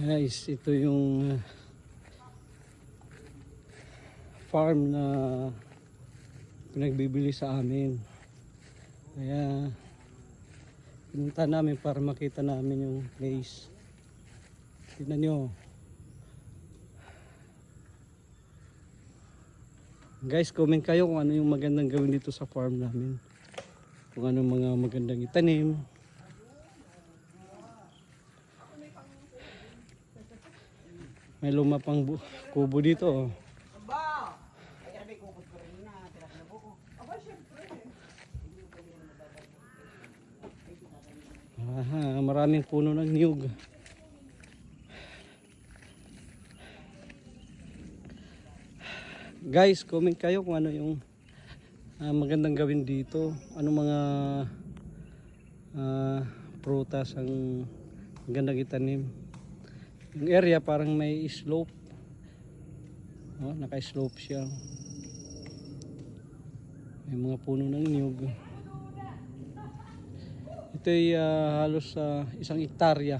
Guys, ito yung farm na pinagbibili sa amin. Kaya pinunta namin para makita namin yung place. Tignan nyo. Guys, comment kayo kung ano yung magandang gawin dito sa farm namin. Kung ano mga magandang itanim. May lumapang kubo dito. Oh. Aha, maraming puno ng niyog. Guys, comment kayo kung ano yung magandang gawin dito. Ano mga prutas ang magandang itanim. Yung area parang may slope. Oh, naka-slope siya. May mga puno ng niyog. Ito ay halos 1 hektarya.